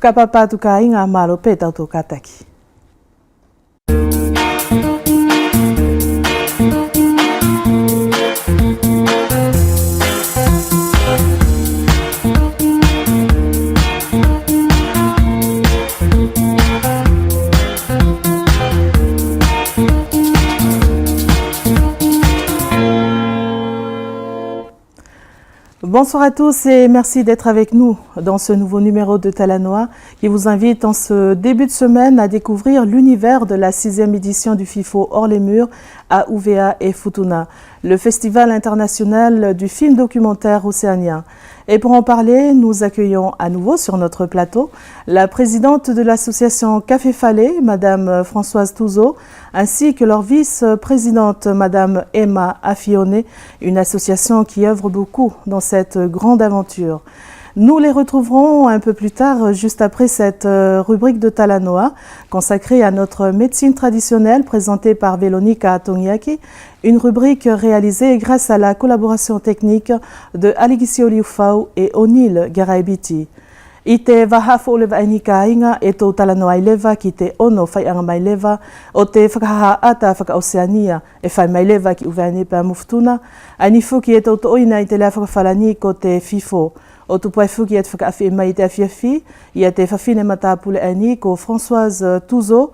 Whakapapa tu ka inga malo pe tauto kataki. Bonsoir à tous et merci d'être avec nous dans ce nouveau numéro de Talanoa qui vous invite en ce début de semaine à découvrir l'univers de la 6e édition du FIFO Hors les Murs à Uvea et Futuna, le festival international du film documentaire océanien. Et pour en parler, nous accueillons à nouveau sur notre plateau la présidente de l'association Café Falé, Madame Françoise Touzeau, ainsi que leur vice-présidente, Madame Emma Afione, une association qui œuvre beaucoup dans cette grande aventure. Nous les retrouverons un peu plus tard, juste après cette rubrique de Talanoa, consacrée à notre médecine traditionnelle, présentée par Velonika Tongiaki, une rubrique réalisée grâce à la collaboration technique de Aligisio Liufau et O'Neill Garaibiti. I te wahafo o le waini ka inga e tō Talanoa i lewa ki te ono whaianga mai lewa o te whakaha ata whakaoceania e whai mai lewa ki uweane pēr muftuna, ani fuki e tō oina i te lea whakawhalani ko te FIFO. O tupai fuki e te whakaafi e mai te awhiawhi, i a te whawhine matapule ani ko Françoise Touzeau,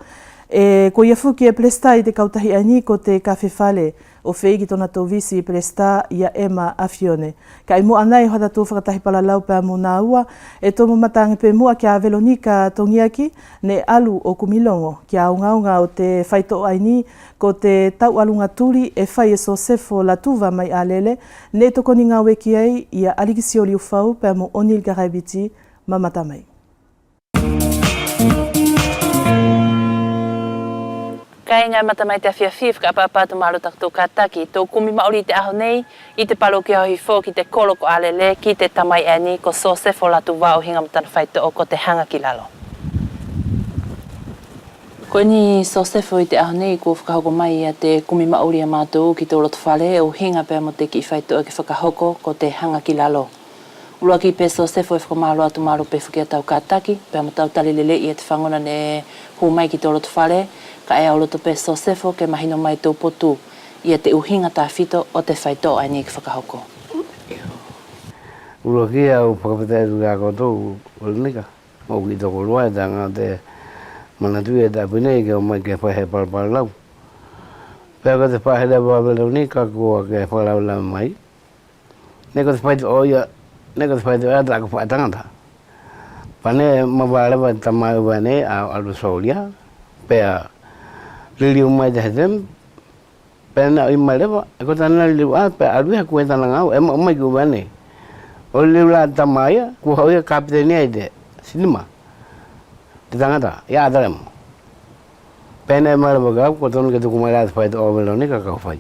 e ko ia fuki e plesta i te kautahi ani ko te Café Falé, o whiiki tona tō visi i plesta i a Emma Afione. Ka i mua anai hata tō whakatahi pala lau pēr mō ua, e tō matangi pē mua kia Velonika Tongiaki, ne alu o kumilongo, kia aungaunga o te whaito aini, ko te tau alunga turi e whai e so sefo la tuva mai a lele, ne tokoni ngā weki ai i a Aligisio Liufau pēr mō O'Neill Garaibiti, mamata mai. Kai ngai matamai te awhiawhi, whakapapa tu maro takto kataki, tō kumi maori te aho nei, i te palo ki hohi fō, ki te koloko alele, ki te tamai ani, ko so sefo latu wau hinga matana whaito o ko te hanga ki lalo. Ko ni so sefo i te aho nei, ko whakahoko mai a te kumi maori a mātou ki tō roto whale, o hinga pēr mo te ki whaito o ki whakahoko ko te hanga ki lalo. Ulua ki pē so sefo e whakamaro atu maro pē whukia tau kataki, pēr mo tau talilele i e te whangona ne hu mai ki tō roto whale, ka e auloto pē so sefo ke mahino mai tō potu i te uhinga tā whito o te whaito ai ni ki whakahoko. Uro ki au whakapatai tu kā koutou ulunika. O ki toko roa e tā ngā te manatui e tā pinei ke o mai ke whahe paralau. Pēr ko te whahe lewa Velonika kua ke whalaula mai. Ne ko te whaito o ia, ne ko te whaito e tā ka whae tangata. Pane mawalewa tamai wane a alu solia. Pēr liliu mai te hetem, pēna i mai lewa, e ko tāna liliu pē aruiha kue tāna ngau, e mai ki uwane. O liliu la tamaia, kua hauia kapitenia i te sinima, te tangata, ia ataremo. Pēna e mai lewa kau, kua tonu ke tuku mai rāta whaita o Velonika kau whai.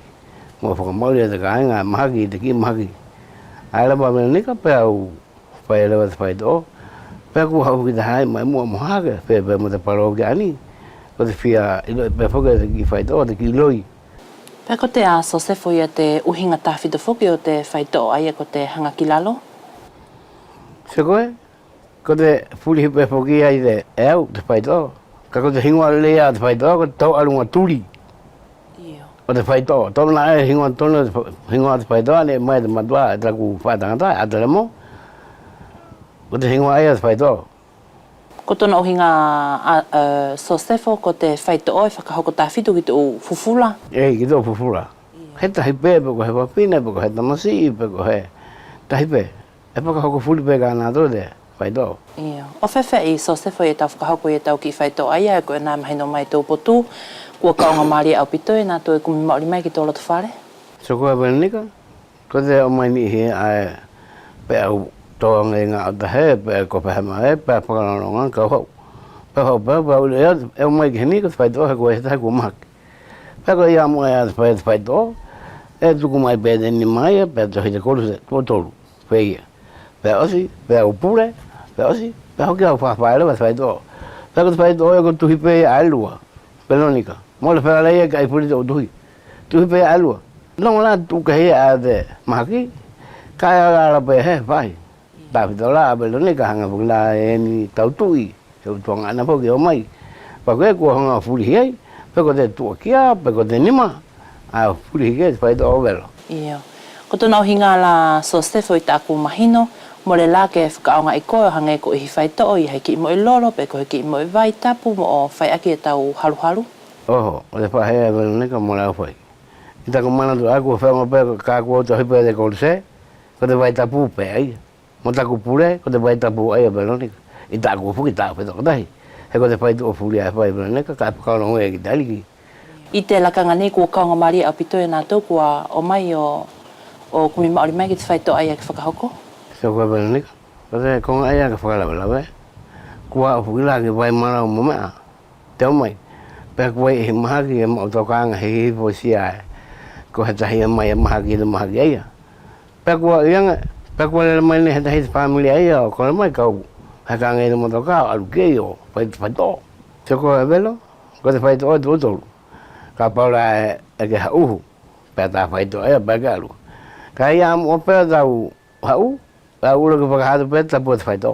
Mua whakamauri e te kāinga, mahaki, te ki mahaki. Ai lewa Velonika, pē au whai lewa te whaita o, pē kua hau ki te hai, mai mua mohake, pē mo te paro ki ani. Ko te whia, pe whoka te ki whaito o te ki loi. Pea ko te a so sefo i a te uhinga tā whito whoki o te whaito ai ko te hanga ki lalo? Se koe, ko te puli pe whoki ai te eau te whaito. Ka ko te hingoa lea te whaito, ko te tau alunga turi. O te whaito, tōna e hingoa tōna hingoa te whaito, ne mai te matua e taku whaitangata, a te remo. Ko te hingoa ai a te whaito. Ko tōna uhinga so sefo ko te whaito oi whakahoko tā whito ki tō fufula? Ei, ki tō fufula. He tahi pē, peko he wapina, peko he tamasi, peko he tahi pē. E whakahoko fuli pē kā nā tō te whaito. O whewhe i so sefo i tau whakahoko i tau ki whaito ai e koe nā mahino mai tō potu, kua kaonga maari au pito e nā tō e kumi maori mai ki tō roto whare? So koe Velonika, ko te o mai ni he ai pē au tōanga i ngā atahe, pē ko pēhema e, pē whakaronga, kau hau. Pē hau pē, pē ule e o mai ki heni, ko te whaito he koe he tahi kua mahaki. Pē ko ia mua e te whaito, e tuku mai pē teni mai e, pē tohi te koru se, tō tōru, pē ia. Pē osi, pē au pure, pē osi, pē hoki au whawhaere wa te whaito. Pē ko te whaito e ko tuhi pē ailua, Velonika. Mole whera leia ka i puri te o tuhi. Tuhi pē ailua. Longa la tuka hea a te mahaki, ka e ara pē he whai. Tāwhito la a Velonika hanga pukila e ni tautui, Yo tuang ana po ke mai. Pa ko ko hanga fuli hei. Pa ko te tu kia, pa ko te nima. A fuli ke fai to ovelo. Ia. Ko tona o hinga la Sosefo i taku mahino, mo le la ke whakaonga i koe hange ko i whai to'o i heki mo i lolo, pe ko heki mo i vai tapu mo o whai aki e tau halu halu. Oho, o le whahea e Veronica mo lau whai. I tako mana tu aku whenga pe ka kua to hipa e kore se, ko te vai tapu pe ai. Mo taku pure, ko te vai tapu ai a Veronica. I taku fuki taku pe toko tahi. He ko te whai tu o furi a whai Veronica, ka pakaona hoi e ki taliki. I te lakanga ni kua kaonga maria au pitoe nā tō kua o mai o kumi maori mai ki te whai to'o ai a ki whakahoko. So kua Veronica, ko te konga ai a ka whakalawe lawe. Kua o fuki la ki vai mara o mo mea. Te o mai. Pe kua i mahaki e mo tokanga he hipo sia e. Ko he tahi e mai e mahaki le mahaki aia. Pe kua ianga, pe kua le mai ne he tahi te family aia o kore mai kau. He ka ngai le mo tokao alu kei o whai to. So kua e velo, ko te whai to o te otolu. Ka paura e ke hauhu. Pe ta whai to aia pe ke alu. Ka ia mo pe tau hau. Ka ura ke whakahatu pe tapu te whai to.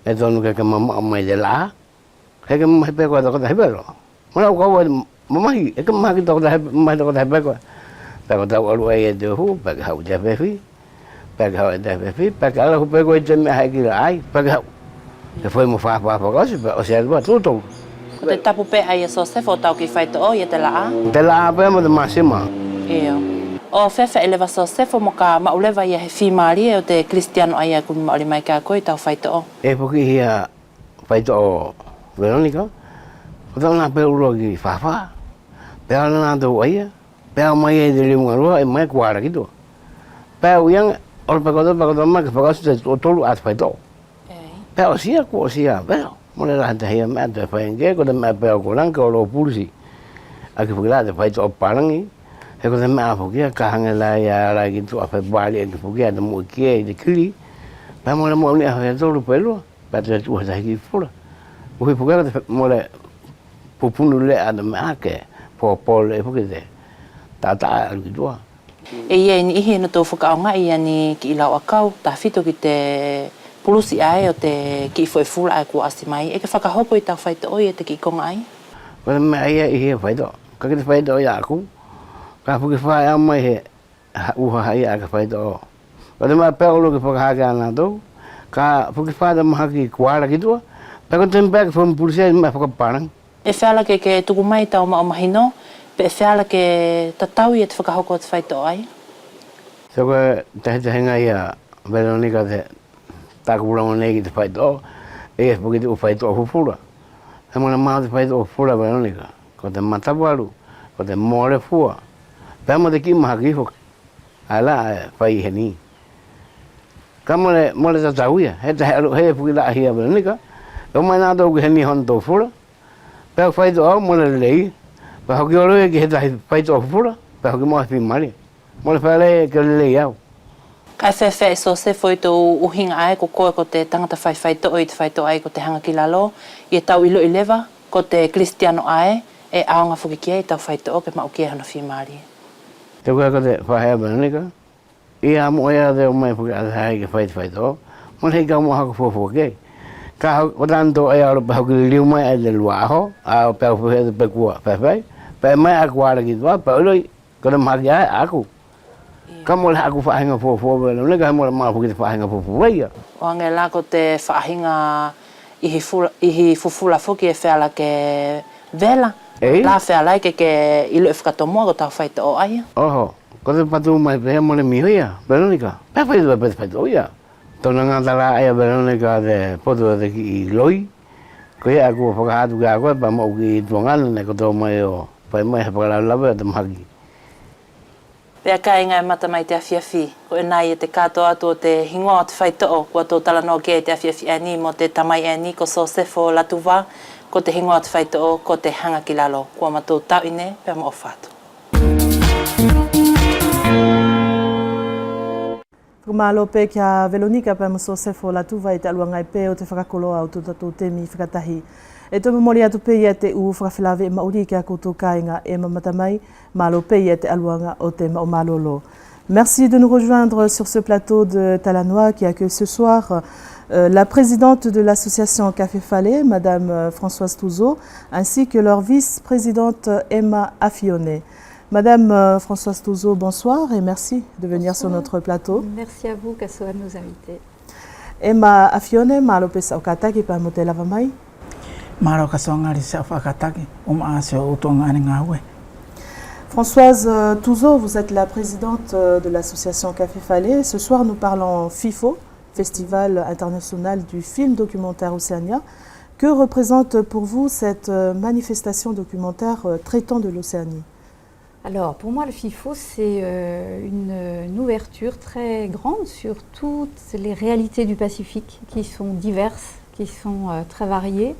E tonu ke mama mai le la. He ke mai pe kua toko te hipero. Mana kau mamahi, e ke mamahi toko te hepe kua. Pe kua tau alu ai e te hu, pe ke hau te hepehi. Pe ke hau e te hepehi, pe ke ala hu pe kua i te mea haiki la ai, pe ke hau. Ke whai mo whapapa kasi, pe o se alua tūtou. Ko te tapu pe ai e Sosefo tau ki whai to'o i e te laa. Te la pe mo te masima. Eo. O whewha e lewa Sosefo mo ka maulewa i a he whimaari e o te Kristiano ai a kumi maori mai ka koe tau whai to'o. E poki hia whai to'o Veronica. Ko tau nā pe uro ki whawha. Pe ala nā tau aia. Pe au mai e te liunga rua e mai kuara ki tua. Pe au ianga, ora pe koto mai ke whakasu te tolu atu whai to'o. Pe au sia kua sia, veo. Mone la te hea mea te whainge, ko te mea pe au koranka o lo purisi. Aki whakila te whai to'o parangi. He ko te mea whukia, ka hange lai a rai ki tua whai bali e ki whukia te mua kia i te kiri. Pe mone mua ni a whai tolu pe lua. Pe te tua te hiki fura. Uhi whukia te mole pupunu le a te mea ke. Pōpōle e whukia te tātaa alu ki tua. E ia ni ihi no tō whakaonga ia ni ki ilau a kau, ta whito ki te pulusi ai o te ki i fura ai kua asi mai. E ke whakahoko i tau whai to'o i e te ki konga ai? Ko te mea ia i hea whai to'o. Ka ki te whai to'o i aku. Ka whuki whai a mai he uha hai a ka whai to'o. Ko te mea peolo ki whakahake ana tau. Ka whuki whai ta maha ki kuara ki tua. Pe ko te mea ki whamu pulusi ai mea whakaparang. E whiala ke tuku mai tau ma o mahino, pe e whiala ke tatau i e te whakahoko o te whai to'o ai? So ko te henga i a Veronica te takupurango nei ki te whai to'o. E whuki te u whai to'o hufura. He mona maa te whai to'o hufura Veronica. Ko te matawaru, ko te more fua. Pea mo te ki maha ki hoki. Ala e whai he ni. Ka mole tatau ia. He te he whuki la ahia Veronica. O mai nā tau ki he ni hon tō fura. Pea whai to'o mole lei. Pea hoki oro e ki he tahi whai to'o fura. Pea hoki moa whi mari. Mole whai lei e ke lei au. Kai whewhe e Sosefo i tō uhinga ai ko koe ko te tangata whai to'o i te whai to'o ai ko te hanga ki lalo. I e tau ilo i lewa ko te Kristiano ai e aonga whuki kia i tau whai to'o ke mau kia hana whimaari. Te koe ko te whahea Veronica. I a mo ea te o mai whuki a te hae ke whai to'o. Mole hei kau mo hako fuafua kei. Ka o tanto e aro pa hoki liu mai ai le lua aho. A o pēu fuhe te pekua whewhai. Pea mai a kuara ki tua. Pea uloi ko te mahaki ai aku. Ka mole aku whahinga fuafua Veronica. He mole maa whuki te whahinga fuafua ia. O ange la ko te whaahinga ihi fufula fuki e whiala ke vela. Ei? La whiala ke ilo e whakatomoa ko tau whai to'o ai. Oho, ko te patu mai pēhea mole miho ia, Veronica. Pēa whai tua pēte whai to'o ia. Tōna ngātara aia Veronica te potu te ki i loi. Ko ia aku whakahatu ki a koe pa mau ki i tuangana ne ko tō mai o whai mai he whakalau lawe o te mahaki. Pea ka inga e mata mai te awhiawhi. Ko e nai e te katoa atu o te hingoa o te whai to'o. Kua tō talanoa ke te awhiawhi e ni mo te tamai e ni ko Sosefo Latuva. Ko te hingoa o te whai to'o, ko te hanga ki lalo. Kua matou tau ine, pea mo o whātu. Malo pe kia Veronica pe mo Sosefo Latuva i te aluanga i pe o te whakakoloa o tūtatou temi whakatahi. E tō mori atu pe ia te u whakawhilawe e mauri kia koutou kāinga e mamata mai. Malo pe ia te aluanga o te Maumalolo. Merci de nous rejoindre sur ce plateau de Talanoa qui accueille ce soir la présidente de l'association Café Falé, Madame Françoise Touzeau, ainsi que leur vice-présidente Emma Affione. Madame Françoise Touzeau, bonsoir et merci de venir sur notre plateau. Merci à vous, Kassoa, de nous inviter. Emma Affione, malopesa okataki pa motela vamai. Maro kasongari sa fakataki asio utongani ngawe. Françoise Touzeau, vous êtes la présidente de l'association Café Falé. Ce soir, nous parlons FIFO, Festival international du film documentaire Océania. Que représente pour vous cette manifestation documentaire traitant de l'Océanie? Alors, pour moi, le FIFO, c'est une ouverture très grande sur toutes les réalités du Pacifique qui sont diverses, qui sont très variées,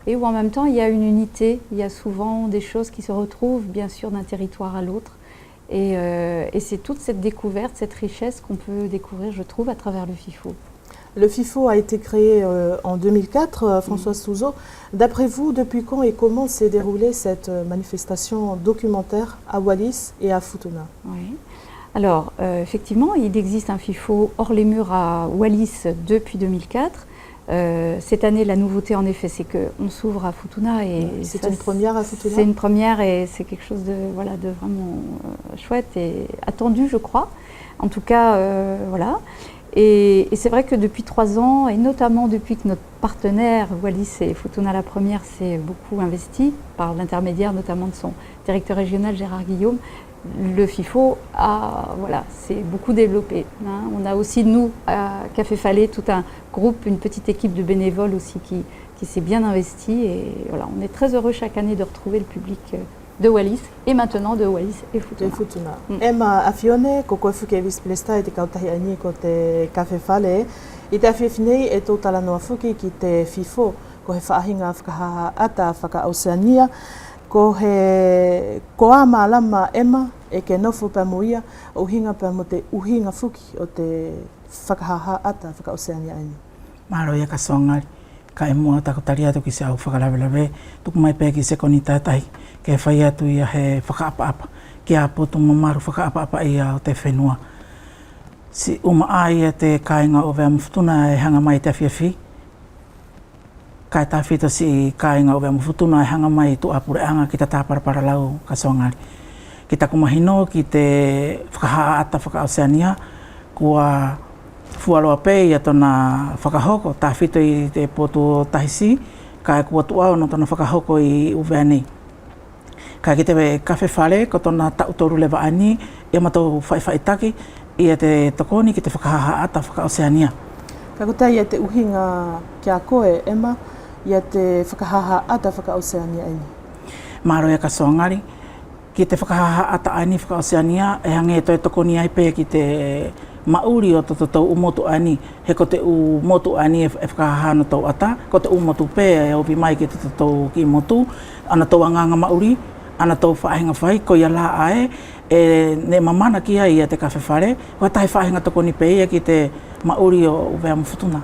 et où en même temps, il y a une unité. Il y a souvent des choses qui se retrouvent, bien sûr, d'un territoire à l'autre. Et c'est toute cette découverte, cette richesse qu'on peut découvrir, je trouve, à travers le FIFO. Le FIFO a été créé en 2004, Françoise Touzeau. D'après vous, depuis quand et comment s'est déroulée cette manifestation documentaire à Wallis et à Futuna? Oui. Alors, effectivement, il existe un FIFO hors les murs à Wallis depuis 2004. Cette année, la nouveauté, en effet, c'est qu'on s'ouvre à Futuna. C'est une première à Futuna? C'est une première et c'est quelque chose de vraiment chouette et attendu, je crois. En tout cas, voilà. Et c'est vrai que depuis 3 ans, et notamment depuis que notre partenaire Wallis et Futuna la première s'est beaucoup investi, par l'intermédiaire notamment de son directeur régional Gérard Guillaume, le FIFO s'est beaucoup développé. Hein. On a aussi, nous, à Café Falé, tout un groupe, une petite équipe de bénévoles aussi qui s'est bien investi. Et voilà, on est très heureux chaque année de retrouver le public de Wallis et maintenant de Wallis et Futuna. Emma Affione, ko koe fuke vice-presta e te kautahi ani ko te Café Falé. I te awhiawhi nei e tō talanoa fuki ki te FIFO, ko he whaahinga whakahaha ata whaka-Oceania, ko he koa mālama Emma e ke nofo pa moia o hinga pa mo te uhinga fuki o te whakahaha ata whaka-Oceania ani. Maro ia kasongari. Ka e mua takotari atu ki se au whakalawelawe, tuku mai pē ki se koni tātai, ke whai atu ia he whakaapa-apa, ki a potu mamaru whakaapa-apa ia o te whenua. Si uma ai e te kāinga o vea mawhutuna e hanga mai te awhiawhi, ka e tāwhita si kāinga o vea mawhutuna e hanga mai tu apureanga ki ta tāparapara lau kasongari. Ki ta kumahino ki te whakahaata whaka-Oceania, kua fualoa pei a tona whakahoko, tāwhito i te potu tahisi, ka e kua tuao no tona whakahoko i uwea nei. Ka ki te Café Falé, ko tona tautoru lewa ani, ia matou whaiwhaitaki, ia te tokoni ki te whakahaha ata whaka-Oceania. Ka kota ia te uhinga kia koe, Emma, ia te whakahaha ata whaka-Oceania ani. Maro ia ka soangari, ki te whakahaha ata ani whaka-Oceania, e hange toi tokoni ai pē ki te mauri o tau umotu ani, he ko te umotu ani e whakahaha no tau ata, ko te umotu pē e opi mai ki te tau ki motu, ana tau anganga mauri, ana tau whaahinga whai, ko ia la ae, e ne mamana ki ai ia te Café Falé, ko tahi whaahinga toko ni pē ia ki te mauri o Uvea Mawhutuna.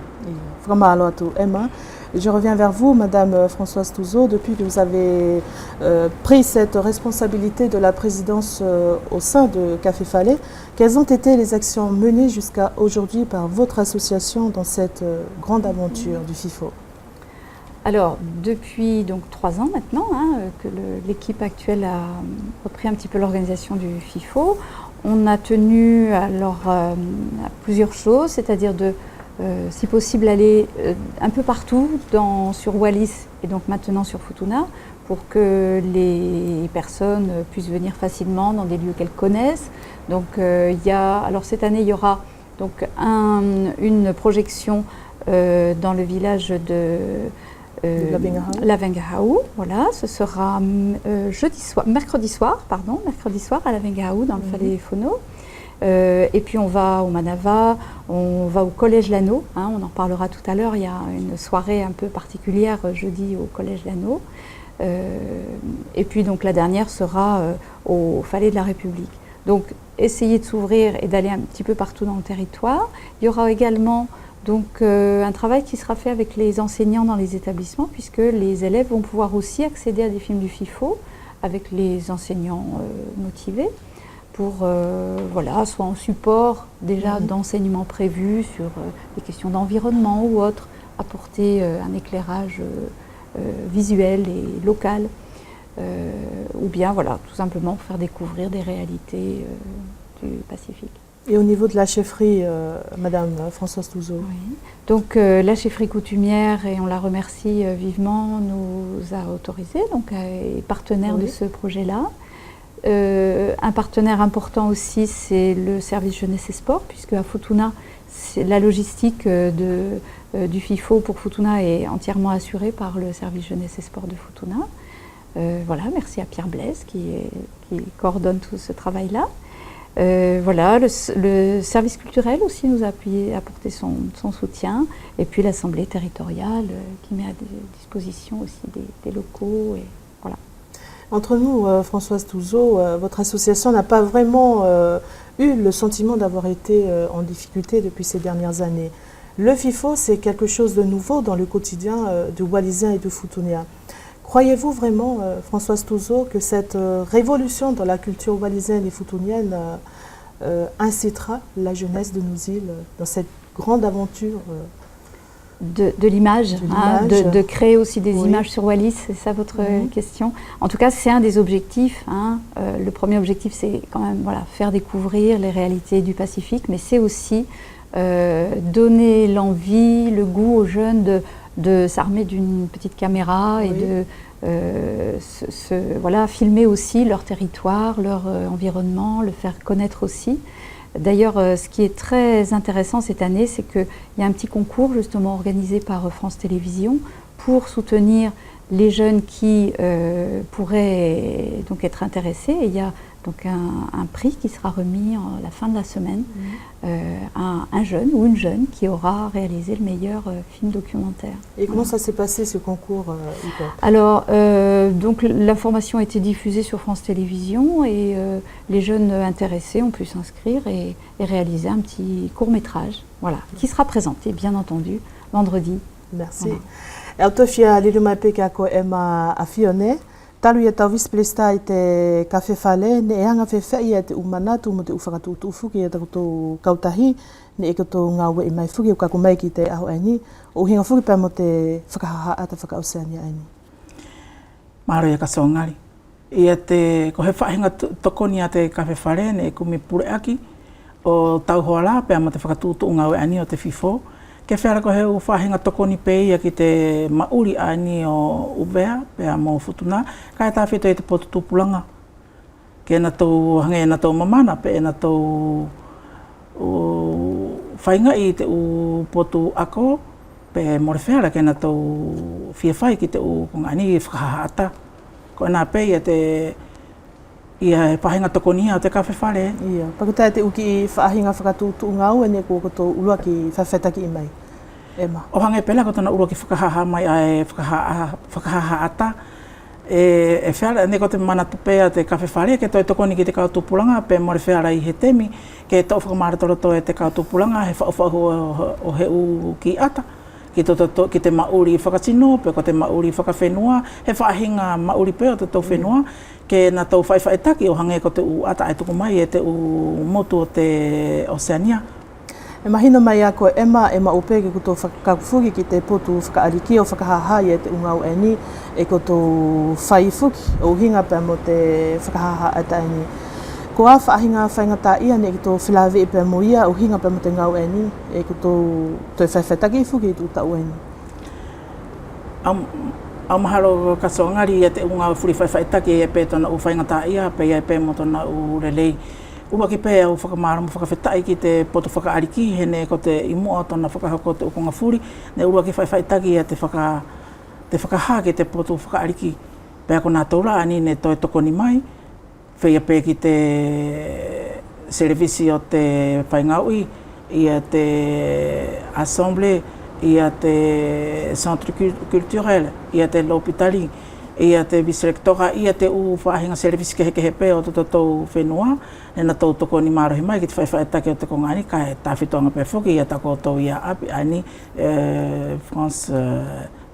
Whakamalo atu, Emma. Je reviens vers vous, Madame Françoise Touzeau. Depuis que vous avez pris cette responsabilité de la présidence au sein de Café Falé, quelles ont été les actions menées jusqu'à aujourd'hui par votre association dans cette grande aventure du FIFO? Alors, depuis donc 3 ans maintenant, que l'équipe actuelle a repris un petit peu l'organisation du FIFO, on a tenu alors à plusieurs choses, c'est-à-dire de si possible aller un peu partout sur Wallis et donc maintenant sur Futuna pour que les personnes puissent venir facilement dans des lieux qu'elles connaissent. Donc alors cette année il y aura donc une projection dans le village de Lavengahau, voilà, ce sera mercredi soir à Lavengahau dans le Falé Fono. Et puis on va au Manava, on va au Collège Lano, on en parlera tout à l'heure, il y a une soirée un peu particulière jeudi au Collège Lano. Et puis donc la dernière sera au Falé de la République. Donc essayer de s'ouvrir et d'aller un petit peu partout dans le territoire. Il y aura également donc un travail qui sera fait avec les enseignants dans les établissements puisque les élèves vont pouvoir aussi accéder à des films du FIFO avec les enseignants motivés pour voilà, soit en support déjà d'enseignements prévus sur des questions d'environnement ou autres, apporter un éclairage visuel et local, ou bien voilà, tout simplement faire découvrir des réalités du Pacifique. Et au niveau de la chefferie, Madame Françoise Touzeau? Oui. Donc la chefferie coutumière, et on la remercie vivement, nous a autorisé, donc est partenaire de ce projet-là. Un partenaire important aussi, c'est le service jeunesse et sport, puisque à Futuna, la logistique du FIFO pour Futuna est entièrement assurée par le service jeunesse et sport de Futuna. Voilà, merci à Pierre Blaise qui coordonne tout ce travail-là. Voilà, le service culturel aussi nous a apporté son soutien, et puis l'Assemblée territoriale qui met à disposition aussi des locaux. Et voilà. Entre nous, Françoise Touzeau, votre association n'a pas vraiment eu le sentiment d'avoir été en difficulté depuis ces dernières années. Le FIFO, c'est quelque chose de nouveau dans le quotidien du Wallisien et du Futunien. Croyez-vous vraiment, Françoise Touzeau, que cette révolution dans la culture wallisienne et futunienne incitera la jeunesse de nos îles dans cette grande aventure de l'image, de créer aussi des images sur Wallis, c'est ça votre question? En tout cas, c'est un des objectifs. Le premier objectif, c'est quand même faire découvrir les réalités du Pacifique, mais c'est aussi donner l'envie, le goût aux jeunes de s'armer d'une petite caméra et de filmer aussi leur territoire, leur environnement, le faire connaître aussi. D'ailleurs, ce qui est très intéressant cette année, c'est qu'il y a un petit concours justement organisé par France Télévisions pour soutenir les jeunes qui pourraient donc être intéressés. Et il y a donc un prix qui sera remis à la fin de la semaine à un jeune ou une jeune qui aura réalisé le meilleur film documentaire. Et comment ça s'est passé ce concours, Yvette? Alors, donc l'information a été diffusée sur France Télévisions, et les jeunes intéressés ont pu s'inscrire et réaliser un petit court-métrage, qui sera présenté bien entendu vendredi. Merci. Autofia lilumape kako ema afione. Talu ia tau visplesta i te kafe fale, ne e anga whewhai ia te umanatu mo te uwhakatutu ufuki ia takuto kautahi, ne e kato ngā ue i mai fuki o kako mai ki te aho aini, o hinga fuki pia mo te whakahaha ata whakaoseania aini. Maro ia ka songari. Ia te, ko he whahinga tokoni a te kafe fale, ne e kumi pure aki, o tau hoala pia mo te whakatutu ngā ue aini o te FIFO. Ke whera ko he whahinga tokoni pei ki te mauri ani o Uvea, pea mo Futuna, kai tā whito e te potu tūpulanga. Ke na tau hange na tau mamana, pe na tau whainga i te potu ako, pe more whera ke na tau whiawhai ki te kongani i whakahaata. Ko nā pei e te ia e whahinga tokoni o te kawhi whare. Ia, pakutai te uki i whaahinga whakatūtu ngau e ne ko kato urua ki whawhetaki i mai. Ema. O hange pela ko tana urua ki whakahaha mai ai whakahaha ata. E whara, ne ko te mana tupea te kawhi whare, ke toi tokoni ki te kautupulanga, pe more whara i he temi, ke tau whakamaratoroto e te kautupulanga, he whauwhahu o he u ki ata. Ki te mauri i whakatino, pe ko te mauri i whakawhenua, he whaahinga mauri peo te tau whenua, ke na tau whaiwhaetaki o hange ko te u ata ai tuku mai e te u motu o te Oceania. E mahina mai a koe ema upe ke kuto whakafuki ki te potu whakaariki o whakahahai e te ungau e ni e kuto whaifuki o hinga pia mo te whakahaha ata e ni. Ko a whaahinga whaingata ia ne kuto whilawe i pia mo ia o hinga pia mo te ngau e ni e kuto toi whaiwhaitaki i fuki i tu tau e ni. Au mahalo ka soangari e te unga furi whaiwhaitaki e pē tona u whaingata ia, pe ia e pē mo tona u relei. Ua ki pē au whakamara mo whakawhetai ki te poto whakaariki, he ne ko te imua tona whakahoko te ukonga furi, ne ua ki whaiwhaitaki e te whakaha ki te poto whakaariki. Pea ko nā taura ani ne toi tokoni mai, whaia pē ki te servisi o te whaingaui, ia te assemblée, ia te centre culturel, ia te l'hôpitali, ia te vice-rectora, ia te whahinga servisi ke he pē o te tau whenua, ne na tau tokoni marohi mai ki te whaiwhaetake o te kongani, ka e tāwhitoanga pē whoki, ia tako tau ia api ani France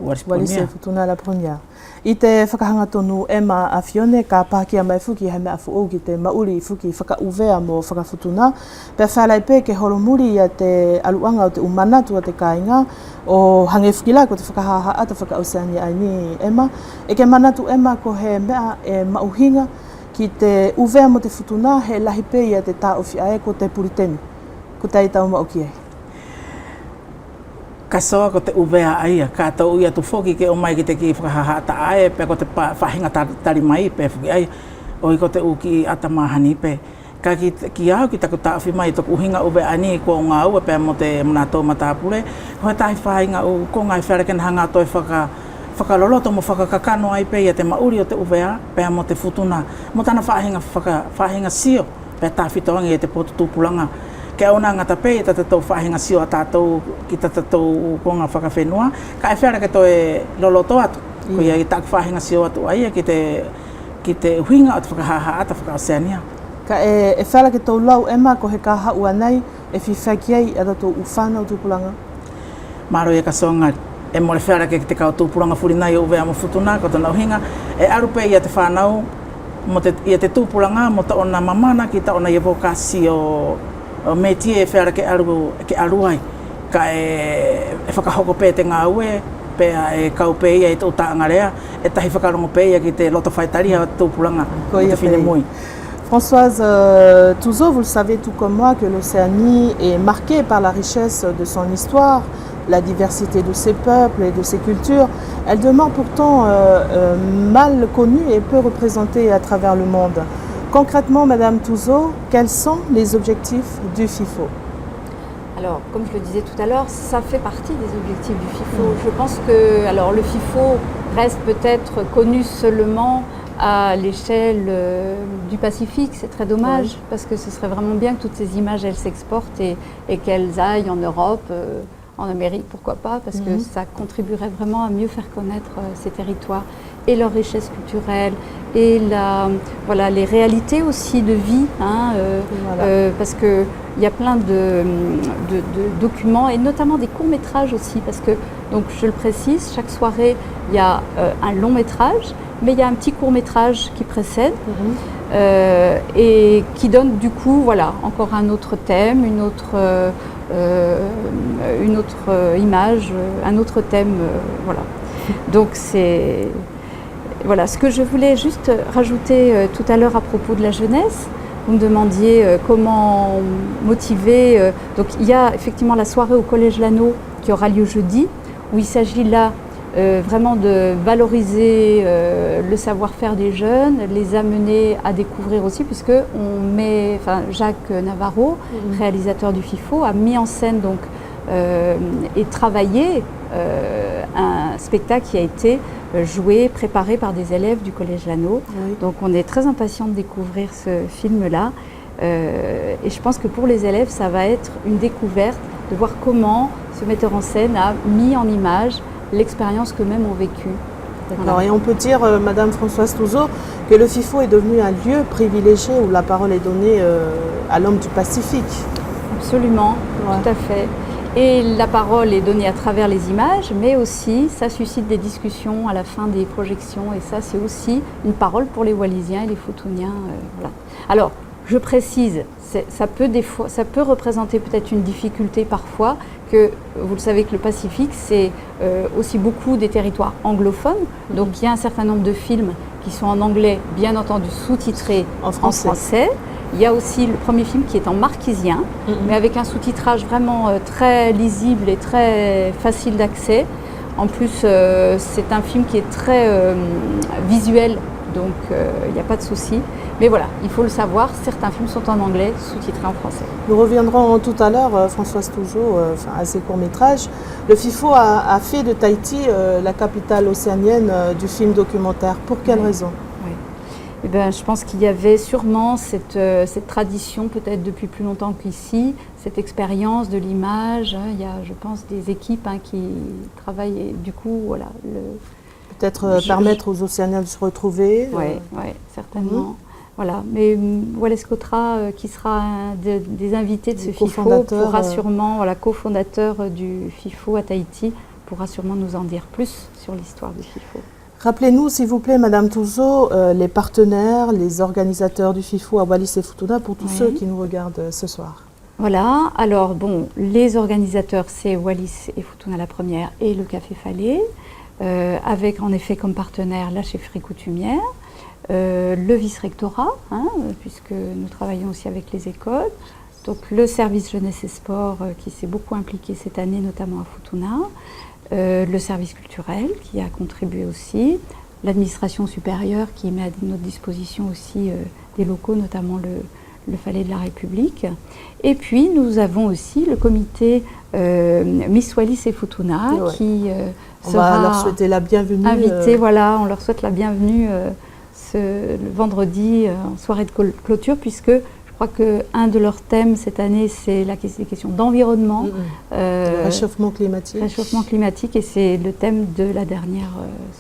Walise Futuna la première. I te whakahanga tonu Emma a Fione, ka pākia mai fuki he mea fuo ki te mauri fuki whakauvea mo whakafutuna. Pea whalai pē ke horomuri a te aluanga o te umanatu a te kāinga o hange fuki la ko te whakahaha ata whakauseani ai ni Emma. E ke manatu Emma ko he mea e mauhinga ki te uvea mo te futuna he lahi pē i a te tā ofi ae ko te puriteni. Ko tei tau mauki ai. Ka soa ko te uvea aia, ka tau ia tu whoki ke o mai ki te ki whakahaha ata ae, pe ko te whahinga tari mai pe whuki aia, oi ko te uki ata mahani pe. Ka ki au ki taku tāwhi mai toku uhinga uvea ani ko ngā ua pe mo te manato matāpure, ko he tahi whahinga u ko ngai whereken hanga toi whakaloloto mo whakakakano ai pe ia te mauri o te uvea pe mo te futuna. Mo tana whahinga sio pe tāwhitoangi e te potu tūpulanga. Ke ona ngata pe ta tatou whahinga sio a tātou ki ta tatou ko ngā whakawhenua, ka e whera ke toe loloto atu. Ko ia i tak whahinga sio atu aia ki te uhinga atu whakahaha ata whakaoseania. Ka e whera ke tau lau Emma ko he ka haua nei e whiwhaki ai a tatou uwhana o tūpulanga? Maro e ka soangari. E more whera ke te kao tūpulanga furi nei o uvea mo futuna, ko tana uhinga. E arupe ia te whanau, ia te tūpulanga, mo ta ona mamana ki ta ona i evokasi o metie e whera ke aru ai. Ka e whakahoko pē te ngā ue, pēa e kau pē ia i tō tāngarea, e tahi whakarongo pē ia ki te loto whaitaria o tūpulanga o te whine mui. Françoise Touzeau, vous le savez tout comme moi que l'Océanie est marquée par la richesse de son histoire, la diversité de ses peuples et de ses cultures. Elle demeure pourtant mal connue et peu représentée à travers le monde. Concrètement, Madame Touzeau, quels sont les objectifs du FIFO? Alors, comme je le disais tout à l'heure, ça fait partie des objectifs du FIFO. Je pense que le FIFO reste peut-être connu seulement à l'échelle du Pacifique. C'est très dommage parce que ce serait vraiment bien que toutes ces images elles s'exportent et qu'elles aillent en Europe, en Amérique, pourquoi pas, parce que ça contribuerait vraiment à mieux faire connaître ces territoires et leur richesse culturelle et les réalités aussi de vie, parce qu'il y a plein de documents et notamment des courts-métrages aussi, parce que, donc je le précise, chaque soirée il y a un long-métrage, mais il y a un petit court-métrage qui précède et qui donne du coup encore un autre thème, une autre image, un autre thème, Donc c'est ce que je voulais juste rajouter tout à l'heure à propos de la jeunesse. Vous me demandiez comment motiver. Donc il y a effectivement la soirée au Collège Lano qui aura lieu jeudi, où il s'agit là vraiment de valoriser le savoir-faire des jeunes, les amener à découvrir aussi, puisque Jacques Navarro, réalisateur du FIFO, a mis en scène donc et travaillé un spectacle qui a été joué, préparé par des élèves du Collège Lano. Donc on est très impatients de découvrir ce film-là. Et je pense que pour les élèves, ça va être une découverte de voir comment ce metteur en scène a mis en image l'expérience qu'eux-mêmes ont vécue. D'accord. Et on peut dire, Madame Françoise Touzeau, que le FIFO est devenu un lieu privilégié où la parole est donnée à l'homme du Pacifique. Absolument, tout à fait. Et la parole est donnée à travers les images, mais aussi ça suscite des discussions à la fin des projections, et ça c'est aussi une parole pour les Wallisiens et les Futuniens. Alors, je précise, ça peut représenter peut-être une difficulté parfois, que vous le savez que le Pacifique c'est aussi beaucoup des territoires anglophones, donc il y a un certain nombre de films qui sont en anglais, bien entendu sous-titrés en français. Il y a aussi le premier film qui est en marquisien, mais avec un sous-titrage vraiment très lisible et très facile d'accès. En plus, c'est un film qui est très visuel, donc il n'y a pas de souci. Mais voilà, il faut le savoir, certains films sont en anglais, sous-titrés en français. Nous reviendrons tout à l'heure, Françoise Touzeau, à ces courts-métrages. Le FIFO a fait de Tahiti la capitale océanienne du film documentaire. Pour quelle raison? Eh bien, je pense qu'il y avait sûrement cette tradition, peut-être depuis plus longtemps qu'ici, cette expérience de l'image. Il y a, je pense, des équipes qui travaillent et du coup, voilà. Peut-être permettre aux Océaniens de se retrouver. Oui, certainement. Voilà. Mais Wallace Cotra, qui sera un des invités de ce FIFO, pourra sûrement, cofondateur du FIFO à Tahiti, pourra sûrement nous en dire plus sur l'histoire du FIFO. Rappelez-nous, s'il vous plaît, Madame Touzo, les partenaires, les organisateurs du FIFO à Wallis et Futuna pour tous ceux qui nous regardent ce soir. Voilà, alors bon, les organisateurs, c'est Wallis et Futuna la première et le Café Falais, avec en effet comme partenaire la chefferie coutumière, le vice-rectorat, puisque nous travaillons aussi avec les écoles, donc le service jeunesse et sport qui s'est beaucoup impliqué cette année, notamment à Futuna, le service culturel qui a contribué aussi, l'administration supérieure qui met à notre disposition aussi des locaux, notamment le Palais de la République. Et puis nous avons aussi le comité Miss Wallis et Futuna qui on sera va leur souhaiter la bienvenue. Invité, voilà, on leur souhaite la bienvenue le vendredi en soirée de clôture, puisque je crois qu'un de leurs thèmes cette année, c'est la question d'environnement. Le réchauffement climatique. Réchauffement climatique, et c'est le thème de la dernière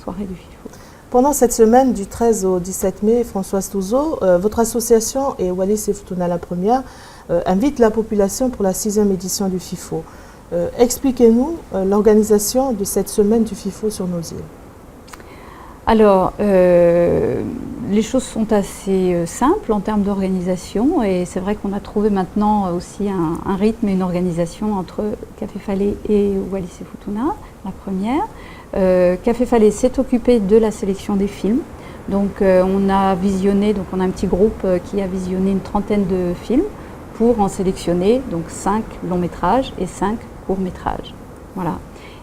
soirée du FIFO. Pendant cette semaine du 13 au 17 mai, Françoise Touzo, votre association et Wallis et Futuna la première invite la population pour la 6e édition du FIFO. Expliquez-nous l'organisation de cette semaine du FIFO sur nos îles. Alors, les choses sont assez simples en termes d'organisation, et c'est vrai qu'on a trouvé maintenant aussi un rythme et une organisation entre Café Falais et Wallis et Futuna, la première. Café Falais s'est occupé de la sélection des films. Donc on a visionné, donc on a un petit groupe qui a visionné une trentaine de films pour en sélectionner donc 5 longs métrages et 5 courts métrages. Voilà.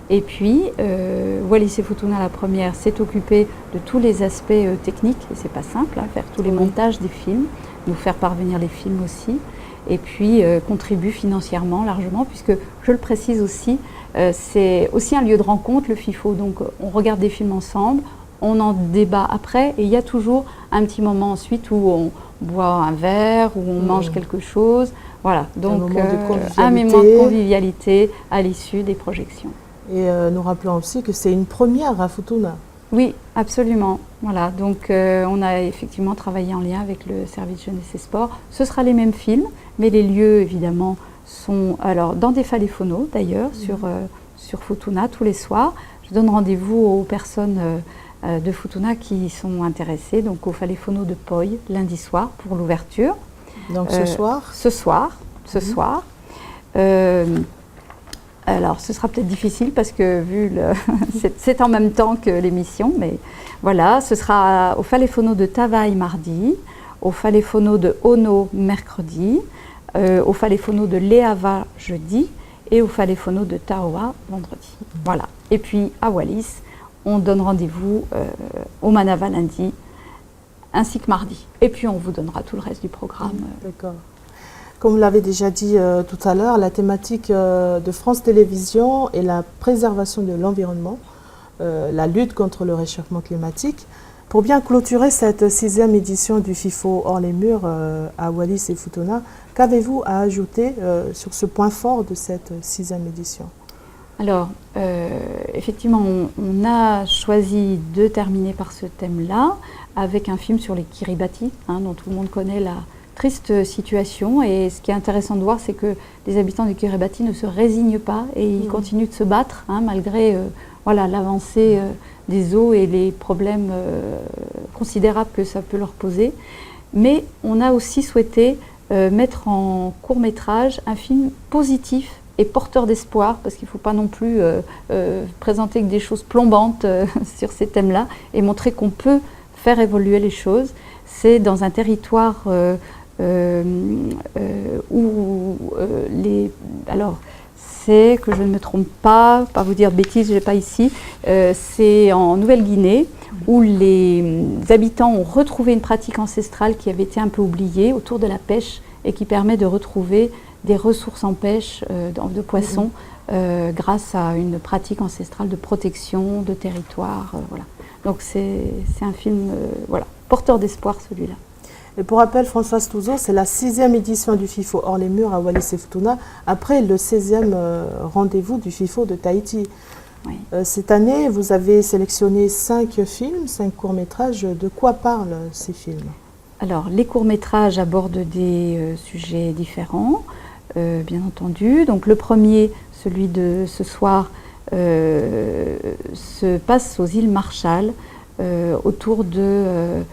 Et puis, Wallis et Futuna, la première, s'est occupée de tous les aspects techniques, et c'est pas simple, faire tous les montages des films, nous faire parvenir les films aussi, et puis contribue financièrement largement, puisque, je le précise aussi, c'est aussi un lieu de rencontre, le FIFO, donc on regarde des films ensemble, on en débat après, et il y a toujours un petit moment ensuite où on boit un verre, où on mange quelque chose, voilà, donc un moment de convivialité à l'issue des projections. Et nous rappelons aussi que c'est une première à Futuna. Oui, absolument. Voilà, donc on a effectivement travaillé en lien avec le service jeunesse et sport. Ce sera les mêmes films, mais les lieux évidemment sont alors dans des Faléfono d'ailleurs sur Futuna tous les soirs. Je donne rendez-vous aux personnes de Futuna qui sont intéressées, donc au Faléfono de Poi lundi soir pour l'ouverture. Donc ce soir. Ce soir. Alors, ce sera peut-être difficile parce que c'est en même temps que l'émission, mais voilà, ce sera au Faléfono de Tavaï mardi, au Faléfono de Ono mercredi, au Faléfono de Leava jeudi et au Faléfono de Taoa vendredi. Voilà. Et puis à Wallis, on donne rendez-vous au Manava lundi ainsi que mardi. Et puis on vous donnera tout le reste du programme. D'accord. Comme vous l'avez déjà dit tout à l'heure, la thématique de France Télévisions est la préservation de l'environnement, la lutte contre le réchauffement climatique. Pour bien clôturer cette 6e édition du FIFO hors les murs à Wallis et Futuna, qu'avez-vous à ajouter sur ce point fort de cette 6e édition? Alors, effectivement, on a choisi de terminer par ce thème-là avec un film sur les Kiribati, dont tout le monde connaît la triste situation, et ce qui est intéressant de voir, c'est que les habitants du Kiribati ne se résignent pas et ils continuent de se battre malgré l'avancée des eaux et les problèmes considérables que ça peut leur poser. Mais on a aussi souhaité mettre en court-métrage un film positif et porteur d'espoir, parce qu'il ne faut pas non plus présenter que des choses plombantes sur ces thèmes-là, et montrer qu'on peut faire évoluer les choses. C'est dans un territoire alors c'est, que je ne me trompe pas vous dire de bêtises, je n'ai pas ici, c'est en Nouvelle-Guinée où les habitants ont retrouvé une pratique ancestrale qui avait été un peu oubliée autour de la pêche et qui permet de retrouver des ressources en pêche de poissons grâce à une pratique ancestrale de protection de territoire. Voilà. Donc c'est un film porteur d'espoir, celui-là. Et pour rappel, Françoise Touzo, c'est la 6e édition du FIFO hors les murs à Wallis et Futuna, après le 16e rendez-vous du FIFO de Tahiti. Oui. Cette année, vous avez sélectionné 5 films, 5 courts-métrages. De quoi parlent ces films? Alors, les courts-métrages abordent des sujets différents, bien entendu. Donc, le premier, celui de ce soir, se passe aux îles Marshall autour de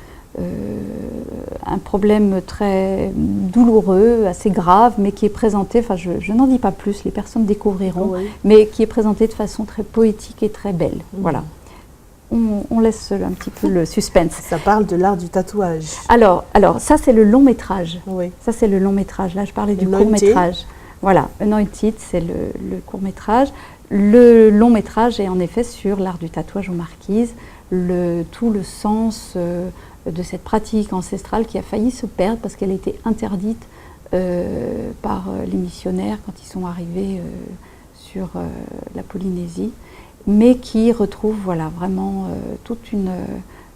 un problème très douloureux, assez grave, mais qui est présenté, enfin je n'en dis pas plus, les personnes découvriront, mais qui est présenté de façon très poétique et très belle. Voilà. On laisse un petit peu le suspense. Ça parle de l'art du tatouage. Alors ça c'est le long métrage. Oui. Ça c'est le long métrage. Là je parlais du court métrage. Voilà, Anointed c'est le court métrage. Le long métrage est en effet sur l'art du tatouage aux Marquises, tout le sens de cette pratique ancestrale qui a failli se perdre parce qu'elle était interdite par les missionnaires quand ils sont arrivés sur la Polynésie, mais qui retrouve voilà, vraiment toute une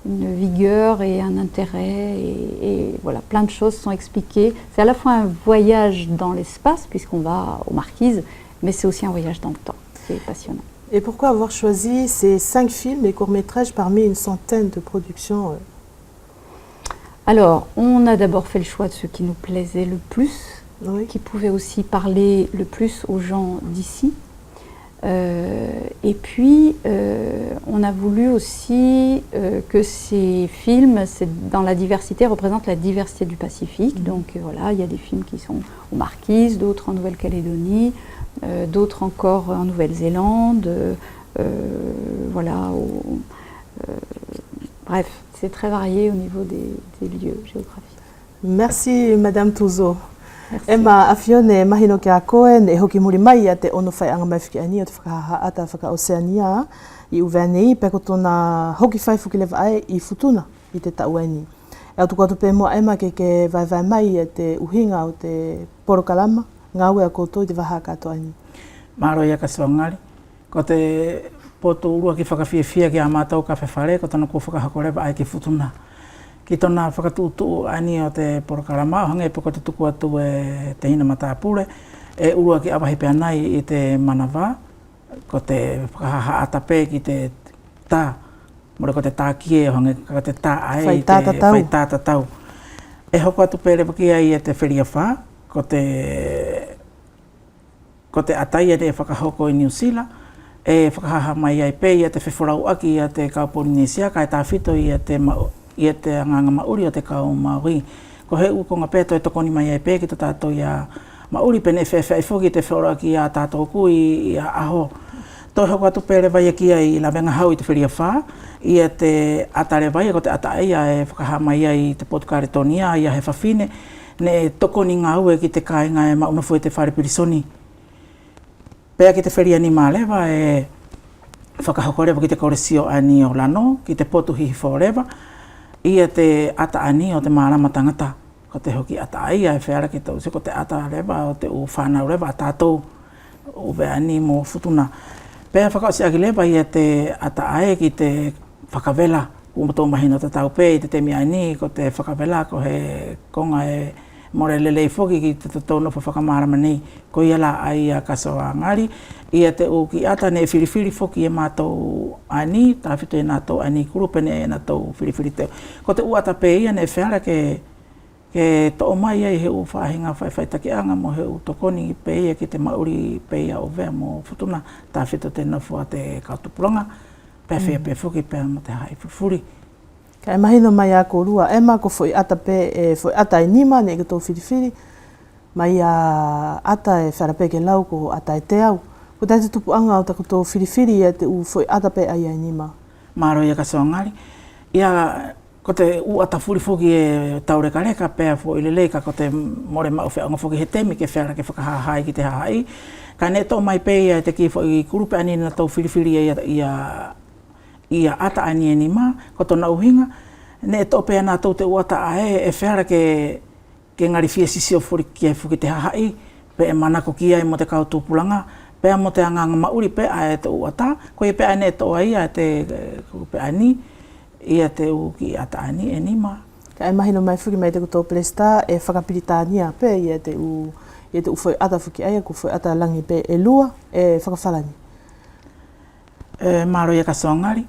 vigueur et un intérêt et voilà, plein de choses sont expliquées. C'est à la fois un voyage dans l'espace puisqu'on va aux Marquises, mais c'est aussi un voyage dans le temps. C'est passionnant. Et pourquoi avoir choisi ces 5 films et courts-métrages parmi une centaine de productions Alors, on a d'abord fait le choix de ceux qui nous plaisaient le plus, qui pouvaient aussi parler le plus aux gens d'ici. Et puis, on a voulu aussi que ces films, dans la diversité, représentent la diversité du Pacifique. Donc voilà, il y a des films qui sont aux Marquises, d'autres en Nouvelle-Calédonie, d'autres encore en Nouvelle-Zélande. Voilà. Bref, c'est très varié au niveau des lieux géographiques. Merci Madame Touzo. Merci. Emma afione mahino ke a koe ne hoki muri mai a te ono whaianga mai whikiani o te whakahaata whaka-Oceania I uvenei pe ko tona hoki whai fuki lewa ai I futuna I te taueni. E au tuku atu pe mua Emma ke vai mai e te uhinga o te porokalama ngā ue a koutou I te waha katoani. Maro ia ka soangari. Ko te poto urua ki whakawhiawhia ki a mātau ka whewhare, ko tona kua whakahakorewa ai ki futuna. Ki tona whakatūtu ani o te porokarama, hange poko te tuku atu e te hina matāpure, e urua ki awahi pia nai I te manawa, ko te whakahaha atape ki te tā, mora ko te tā kie, hange ka te tā ai, whai tātatau. E hoko atu pērewa ki ai e te whiria whā, ko te atai e whakahoko I New Zealand, e whakahaha mai ai pe I te whewhorau aki I te kau Polynesia, kai tā whito I te anganga mauri o te kau Maori. Ko he ukonga pēto e tokoni mai ai pē ki to tātou ia mauri pene whewhai whoki te whewhorau aki a tātou kui I a aho. Toi hoko atu pēre vai aki ai I la venga hau I te whiria whā, I te atare vai ko te ataia e whakahaha mai ai I te potukaretonia, I a he whawhine, ne tokoni ngā ue ki te kāinga e maunafu e te wharepirisoni. Pea ki te whiria ni mālewa e whakahokorewa ki te koresio ani o lano, ki te potu hihi whorewa, Ia te ata ani o te mārama tangata, ko te hoki ata aia e whiara ki tau, ko te ata rewa o te u whānau rewa a tātou uwe ani mō futuna. Pea whakaosi aki lewa ia te ata ae ki te whakawela, kumatou mahino te tau pē I te temi ani, ko te whakawela ko he konga e more lelei whoki ki te tōnopa whakamārama nei, ko ia la ai a kasoa ngari, ia te o ki ata ne whiriwhiri whoki e mātou ani, tā whito e nātou ani kurupene e nātou whiriwhiri teo. Ko te uata pē ia ne whiara ke tō mai ai he u whahinga whaitaki anga mo he u tokoni pē ia ki te mauri pē ia o vea mo futuna, tā whito te nafua te kautupuranga, pē whia pē whoki pē mo te hai whiwhuri. Ka mahino mai a korua, Emma ko foi ata pe foi ata I nima ne ke tō whiriwhiri, mai a ata e wharape ke lau ko ata e te au. Ko tai te tupu anga o tako tō whiriwhiri e te u foi ata pe ai a nima. Maro ia ka soangari. Ia ko te u ata whuri whoki e taureka reka pēa fo I lelei ka ko te more mau whianga whoki he temi ke whiara ke whakahahai ki te hahai. Ka ne tō mai pēia e te ki I kurupe ani na tō whiriwhiri ia ata ani e nima, ko tōna uhinga, ne tō pēa nā tō te uata ae e whiara ke ngari whia sisi o whuri ki ai whuki te hahai, pe e manako ki ai mo te kautūpulanga, pēa mo te anganga mauri pēa e te uata, ko I pēa ne tō ai a te kurupe ani, ia te u ki ata ani e nima. Ka e mahino mai whuki mai te tō Plesta e whakapiritania pē ia te u whoi ata whuki ai, ko whoi ata langi pē e lua e whakawhalani. Maro ia ka soangari.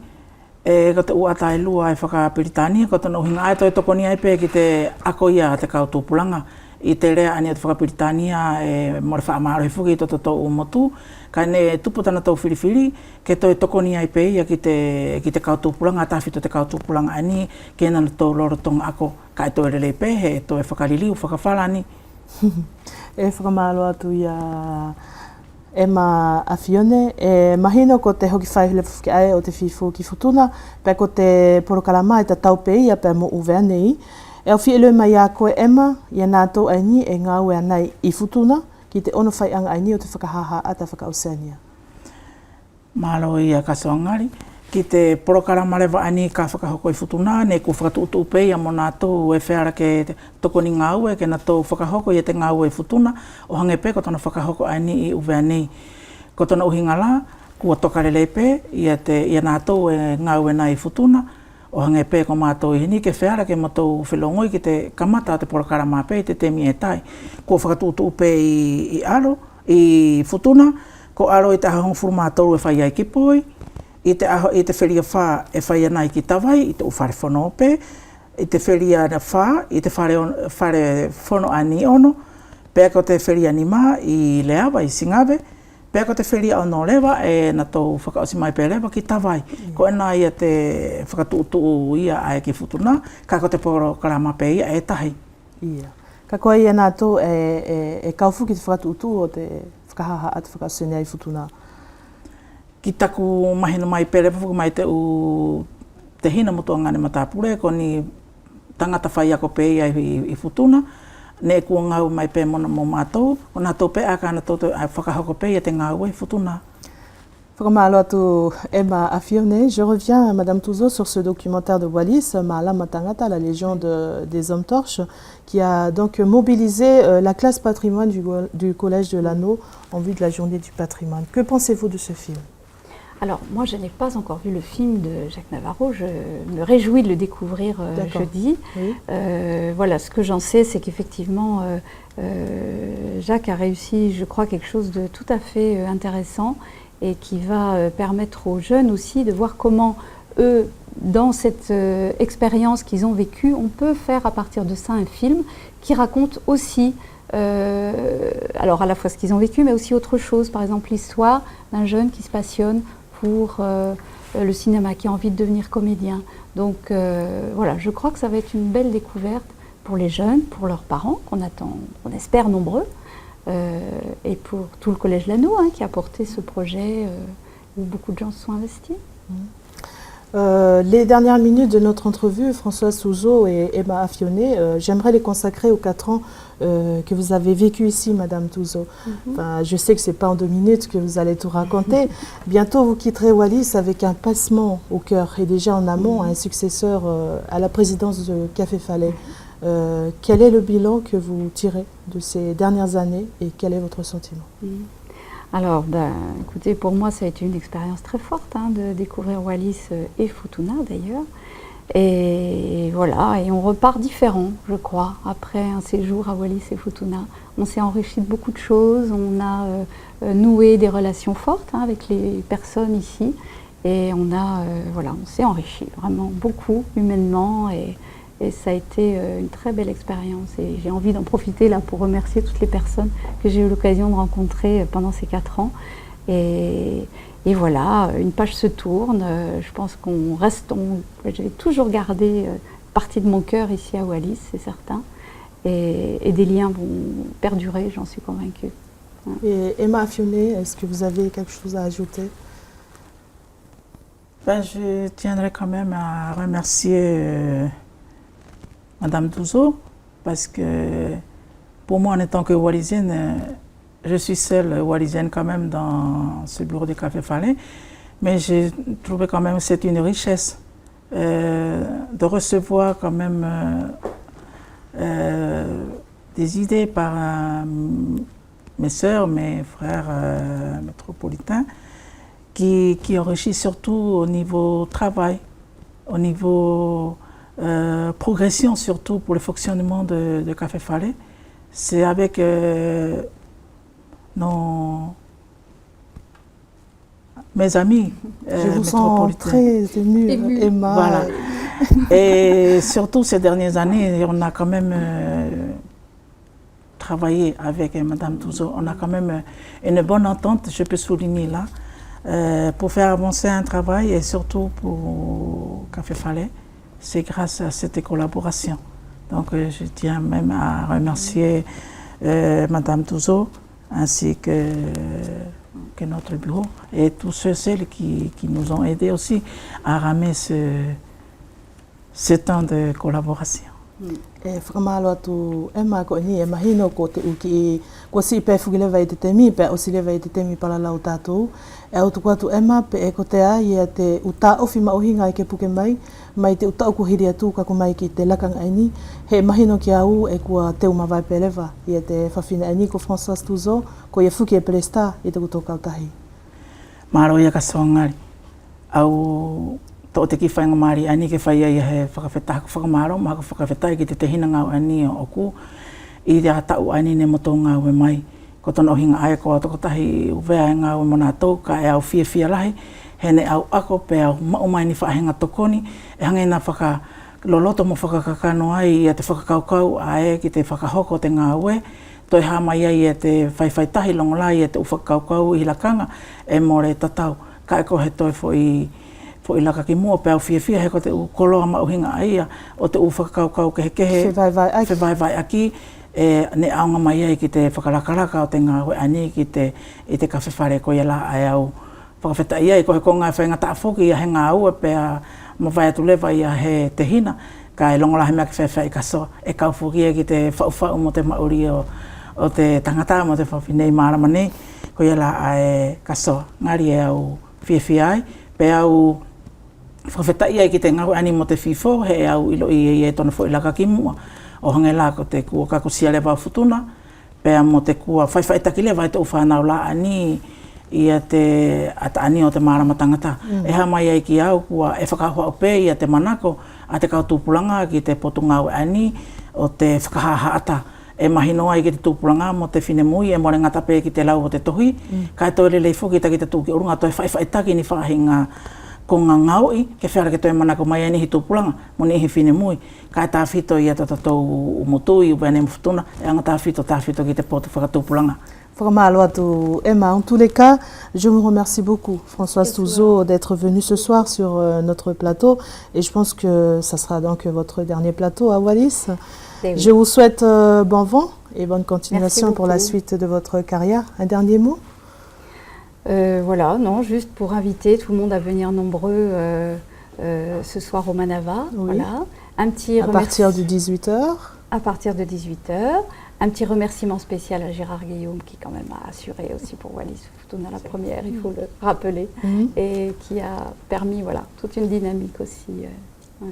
Ko te uata e lua e whakapiritania, ko tōna uhinga ai toi tokoni ai pē ki te ako ia te kautūpulanga. I te rea ania te whakapiritania e mo le whaamaro he fuki i toto o motu. Ka ne tupu tana tau whiriwhiri, ke toi tokoni ai peia ki te kautupulanga, tawhito te kautupulanga ani, ke nana tau lorotonga ako, ka e toi rele pe, he toi whakariliu, whakawhalani. E whakamalo atu ia Emma Afione, e mahino ko te hoki whai le fuki ai o te whifu ki futuna, pe ko te porokalama e ta tau peia pe mo uwe nei. E au whiele mai a koe Emma, ia nātou aini e ngā ue anai I futuna, ki te ono whai anga aini o te whakahaha a ta whakausenia. Mahalo ia kasoangari. Ki te porokarama lewa ani ka whakahoko I futuna, ne ko whakatuutu peia mo nātou e whēara ke tokoni ngā ue, ke nā tō whakahoko I te ngā ue I futuna, o hange pe ko tona whakahoko ani I uwe ani. Ko tona uhinga la, kua tokarele pe, ia nātou e ngā ue nai I futuna, o hange pe ko mātou I hini ke whēara ke mātou whelongoi ki te kamata o te porokarama pe I te temi e tai. Ko whakatuutu pe I aro, I futuna, ko aro I te ahahong furu mātou e whai ai ki poi, I te whiria whā e whai anai ki tawai, I te uwhare whono pe, I te whiria na whā, I te whare whono ani ono, pēa ko te whiria ni mā I leawa I Singave, pēa ko te whiria ono lewa e na tau whakaosi mai pē lewa ki tawai. Ko ena ia te whakatuutu ia ai ki futuna, ka ko te porokarama pē ia e tahi. Ia. Ka koe ia nātou e kaufu ki te whakatuutu o te whakahaha a te whakaosenia I futuna. Ki taku mahina mai pere puku mai te hina motu ngane matapure, ko ni tangata whai ako pe I futuna, ne kua ngau mai pe mona mo mātou, o nātou pe aka ana tō whakahoko pe te ngau I futuna. Whakamalo atu Emma Afione, je reviens à Madame Touzeau sur ce documentaire de Wallis, Maala Matangata, la Légion des Hommes Torches, qui a donc mobilisé la classe patrimoine du Collège de l'Anneau en vue de la journée du patrimoine. Que pensez-vous de ce film? Alors, moi, je n'ai pas encore vu le film de Jacques Navarro. Je me réjouis de le découvrir jeudi. Oui. Voilà, ce que j'en sais, c'est qu'effectivement, Jacques a réussi, je crois, quelque chose de tout à fait intéressant et qui va permettre aux jeunes aussi de voir comment eux, dans cette expérience qu'ils ont vécue, on peut faire à partir de ça un film qui raconte aussi alors à la fois ce qu'ils ont vécu, mais aussi autre chose. Par exemple, l'histoire d'un jeune qui se passionne pour le cinéma, qui a envie de devenir comédien. Donc voilà, je crois que ça va être une belle découverte pour les jeunes, pour leurs parents, qu'on attend, on espère nombreux, et pour tout le Collège Lano qui a porté ce projet où beaucoup de gens se sont investis. Les dernières minutes de notre entrevue, Françoise Touzeau et Emma Afione, j'aimerais les consacrer aux 4 ans que vous avez vécu ici, Madame Touzeau. Enfin, je sais que ce n'est pas en 2 minutes que vous allez tout raconter. Bientôt, vous quitterez Wallis avec un passement au cœur et déjà en amont un successeur à la présidence de Café Falais. Quel est le bilan que vous tirez de ces dernières années et quel est votre sentiment? Alors, écoutez, pour moi, ça a été une expérience très forte de découvrir Wallis et Futuna d'ailleurs. Et voilà, et on repart différent, je crois, après un séjour à Wallis et Futuna. On s'est enrichi de beaucoup de choses, on a noué des relations fortes avec les personnes ici. Et on a, voilà, on s'est enrichi vraiment beaucoup humainement et ça a été une très belle expérience et j'ai envie d'en profiter là pour remercier toutes les personnes que j'ai eu l'occasion de rencontrer pendant ces 4 ans. Et voilà, une page se tourne, je pense qu'on reste, j'ai toujours gardé partie de mon cœur ici à Wallis, c'est certain, et des liens vont perdurer, j'en suis convaincue. Et Emma Afione, est-ce que vous avez quelque chose à ajouter? Je tiendrai quand même à remercier Madame Touzeau, parce que pour moi, en étant que Wallisienne, je suis seule Wallisienne quand même dans ce bureau de Café Falais, mais j'ai trouvé quand même que c'est une richesse de recevoir quand même des idées par mes sœurs, mes frères métropolitains, qui enrichissent surtout au niveau travail, au niveau progression surtout pour le fonctionnement de Café Falais. C'est avec mes amis Je vous sens très émue, Emma. Voilà. Et surtout ces dernières années, on a quand même travailler avec Madame Touzo. On a quand même une bonne entente, je peux souligner là, pour faire avancer un travail et surtout pour Café Falais. C'est grâce à cette collaboration. Donc je tiens même à remercier Madame Touzo ainsi que notre bureau et tous ceux qui nous ont aidés aussi à ramener ce temps de collaboration. E whakamalo atu e mā ko ni e mahino ko te uki ko si pe fuki lewa i te temi pe o si lewa i te temi pala lau tātou e o tuku atu e mā pe e ko te a i a te uta ofi maohinga i ke puke mai te uta oku hiri atu kako mai ki te lakanga aini he mahino ki au e kua te umawai pe lewa i a te whawhina aini ko François Touzo ko i a fuki e presta i te kuto kautahi. Maro ia ka soangari au to te ki whainga maari ani ke whaia ia he whakawhetaha ko whakamaro, maha ko whakawhetai ki te hina ngau ani o oku, i te atau ani ne moto ngau e mai. Ko tono hinga ai ko atoko tahi uvea e ngau e mona tau, ka e au fia lahi, he ne au ako pe au mau mai ni whahenga tokoni, e hange na loloto mo whakakakano ai i te whakakaukau ae ki te whakahoko te ngau e, toi ha mai ai e te whaiwhaitahi longolai e te uwhakaukau i lakanga e more tatau. Ka e ko he toi fo i laka ki mua pēau fia he ko te koloa mauhinga aia o te uwhakaukau kehe whewaiwai aki ne aunga mai ai ki te whakarakaraka o te ngā hoi ani ki i te kawhi whare ko ia la ai au whakawheta ia i ko he ko ngā whainga tāwhoki ia he ngā ua pēa mawai atu lewa ia he te hina ka e longolahi mea ki whewhai kaso e kauwhoki ia ki te whauwhau mo te mauri o te tangata mo te whawhinei marama nei ko ia la ai kaso ngari e au fia ai pēau whawheta ia ki te ngahu ani mo te fifo, he au ilo i tona fo i laka ki mua. O hange la ko te kua kakusia lewa futuna, pea mo te kua whaiwhaitaki lewa i te uwhanau la ani i te ata ani o te marama tangata. E ha mai ai ki au kua e whakahua o pē i te manako a te kau tūpulanga ki te potungau ani o te whakahaha ata. E mahino ai ki te tūpulanga mo te whinemui e more ngata pē ki te lau o te tohi. Kai toi lelei whoki ta ki te tūki urunga toi whaiwhaitaki ni whahinga ko ngā ngaui, ke whiara ke toi manako mai ani hi tūpulanga, mo ni hi whinemui. Kai tā whito i ata tatou umutui, uwene mwhutuna, e anga tā whito ki te potu whakatūpulanga. Vraiment, atu Emma, en tous les cas, je vous remercie beaucoup, Françoise Touzo, d'être venue ce soir sur notre plateau. Et je pense que ça sera donc votre dernier plateau à Wallis. Je vous souhaite bon vent et bonne continuation pour la suite de votre carrière. Un dernier mot? Voilà, non, juste pour inviter tout le monde à venir nombreux ce soir au Manava. Oui. Voilà. Un petit à partir de 18h. À partir de 18h. Un petit remerciement spécial à Gérard Guillaume qui quand même a assuré aussi pour Wallis Futuna la première, il faut le rappeler, et qui a permis voilà, toute une dynamique aussi. Ouais.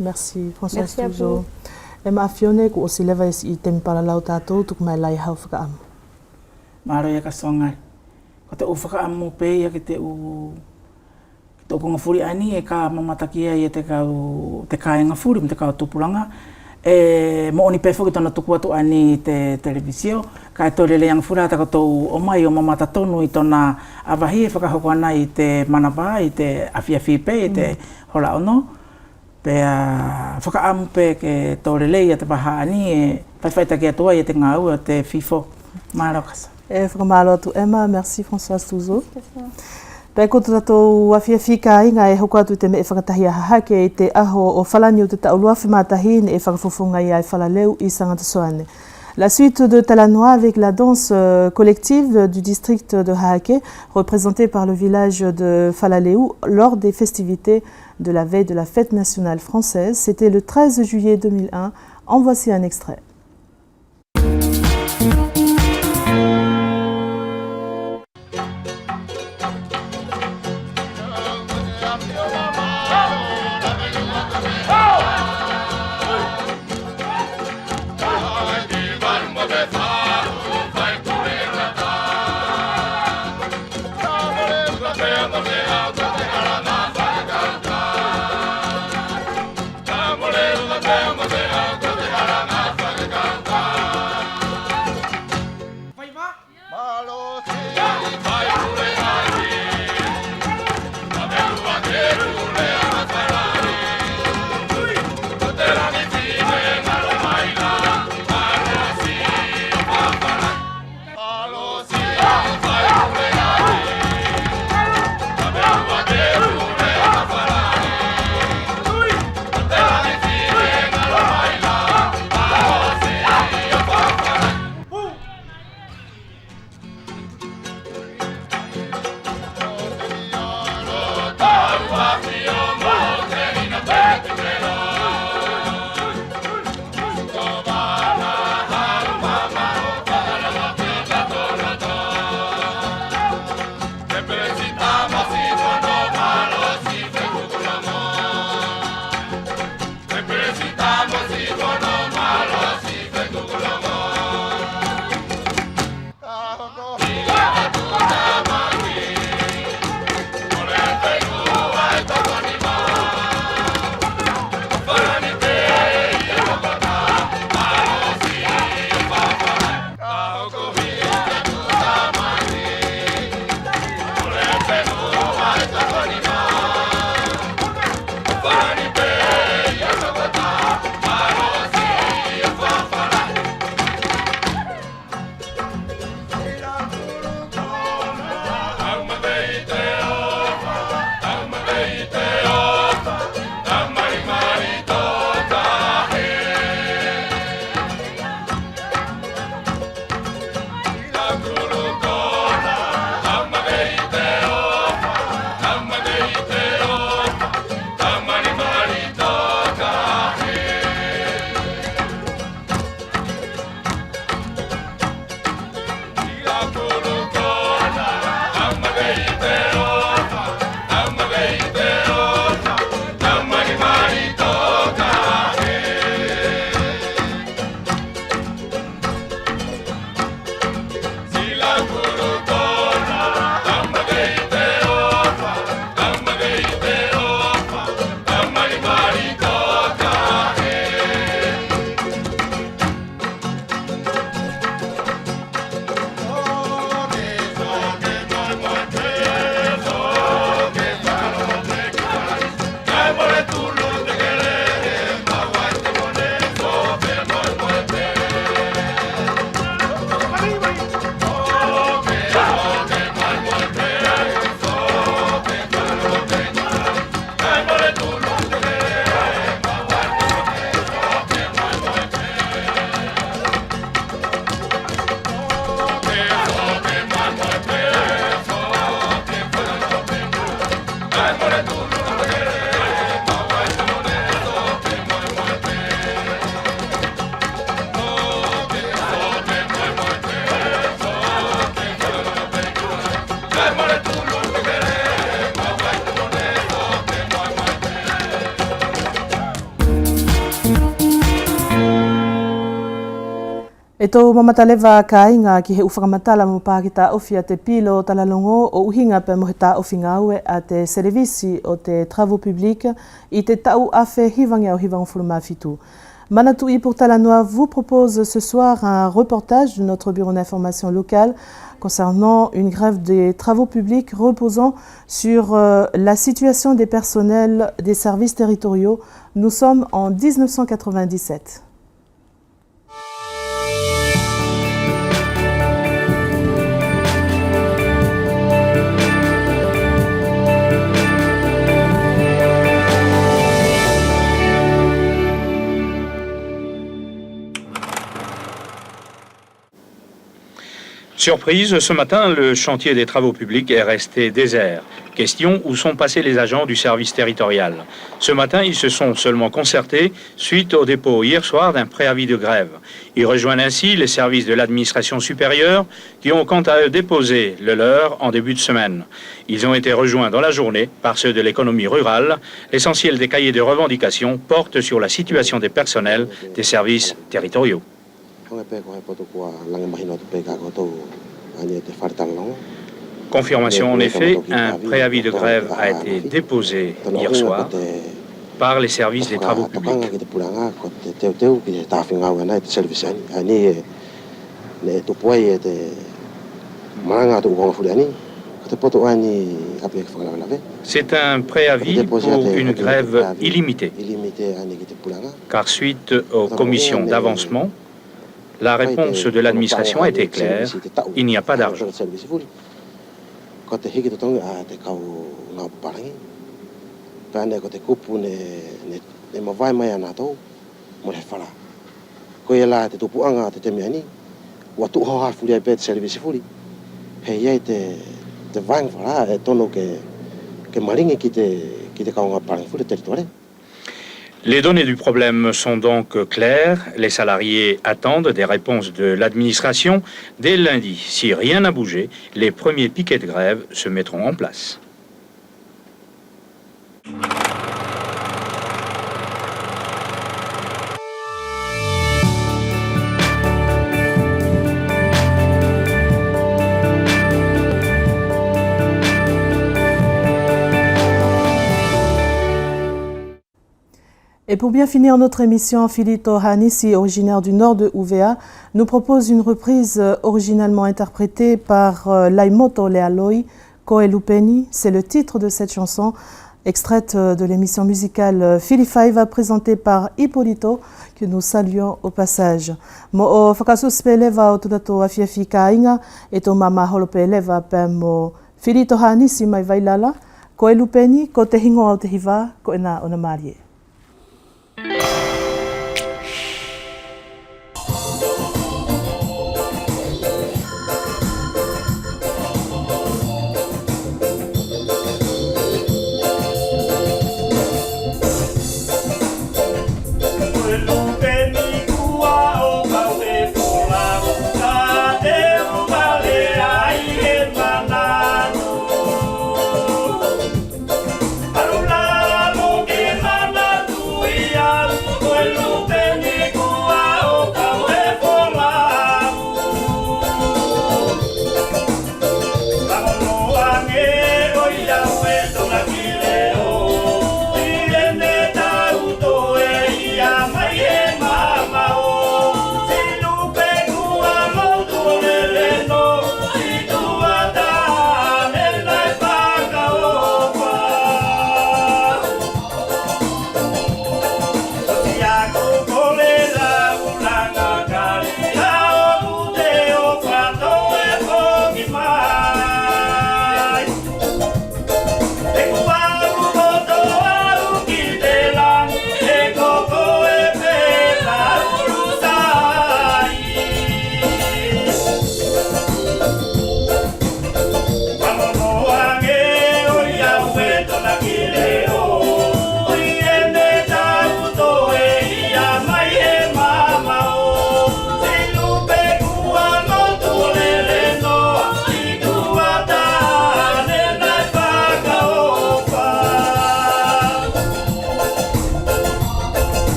Merci François Touzo. Emma Fione ko o si lewa i te mpala lau tātou tuk mai lai hau whakaamu. Maro ia ka songai. Ko te whakaamu pēia ki te konga furi ani e ka mamatakia i te kāinga furi, te kau tupuranga. E mo oni pefo ki tona tuku atu ani te televisio, ka e tore leang fura ta kotou o mai o mamata tonu i tona awahi e whakahoko ana i te manapa, i te awhiawhi pe, i te hola ono. Pea whakaamu pe ke tore lei a te waha ani e whaiwhaita ki atua i te ngā ua te fifo. Mārakasa. E whakamalo atu Emma, merci Françoise Touzo. Pea ko tātou awhiawhi ka inga e hoko atu te me e whakatahi a hahake i te aho o whalani o te taulua whimatahi ne e whakafofonga i ai whalaleu i Sangatasoane. La suite de Talanoa avec la danse collective du district de Hahake, représentée par le village de Falaleu lors des festivités de la veille de la fête nationale française. C'était le 13 juillet 2001. En voici un extrait. tō mamatalewa ka inga ki he uwhakamatala mo Pāketa ofi a te pilo talalongo o uhinga pe mo he tā ofi ngaue a te servisi o te travaux publics i te tau awhe hivangia o hivang whulumawhitu. Manatui pour Talanoa vous propose ce soir un reportage de notre bureau d'information locale concernant une grève des travaux publics reposant sur la situation des personnels des services territoriaux. Nous sommes en 1997. Surprise, ce matin, le chantier des travaux publics est resté désert. Question, où sont passés les agents du service territorial? Ce matin, ils se sont seulement concertés suite au dépôt hier soir d'un préavis de grève. Ils rejoignent ainsi les services de l'administration supérieure qui ont quant à eux déposé le leur en début de semaine. Ils ont été rejoints dans la journée par ceux de l'économie rurale. L'essentiel des cahiers de revendications porte sur la situation des personnels des services territoriaux. Confirmation en effet, un préavis de grève a été déposé hier soir par les services des travaux publics. C'est un préavis pour une grève illimitée, car suite aux commissions d'avancement, la réponse de l'administration a été claire, il n'y a pas d'argent. Les données du problème sont donc claires. Les salariés attendent des réponses de l'administration. Dès lundi, si rien n'a bougé, les premiers piquets de grève se mettront en place. Et pour bien finir notre émission, Filito Hanisi, originaire du nord de Uvea, nous propose une reprise originellement interprétée par Laimoto Lealoi, Koelupeni. C'est le titre de cette chanson, extraite de l'émission musicale Filifaiva, présentée par Hippolito, que nous saluons au passage. Mo o whakasuspeleva o tutato afiafi ka inga, e tō mama holopeleva pe mo Filito Hanisi mai vailala, Koelupeni, ko te hingo au te hiva, ko ena ona marie. Arula, lo que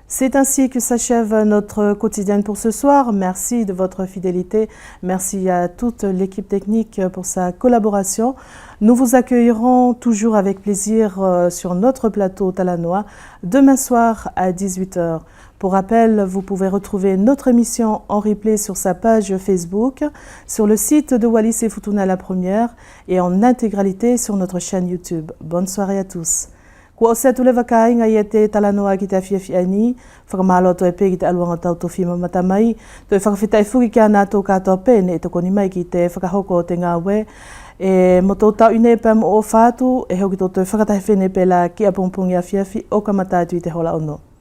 C'est ainsi que s'achève notre quotidienne pour ce soir. Merci de votre fidélité. Merci à toute l'équipe technique pour sa collaboration. Nous vous accueillerons toujours avec plaisir sur notre plateau talanois demain soir à 18h. Pour rappel, vous pouvez retrouver notre émission en replay sur sa page Facebook, sur le site de Wallis et Futuna la Première et en intégralité sur notre chaîne YouTube. Bonne soirée à tous. Kua o se tule wakai ngai e te talanoa ki te awhiawhiani, whakamalo to e pe ki te aluanga tau to whima matamai, to e whakawhitai fuki ki ana tō katoa pēne e toko ni mai ki te whakahoko o te ngāwe, e mo tō tau ine pēm o whātu, e hoki tō tō whakatahi whene pēla ki a pongpongi a whiawhi o ka matatu i te hola ono.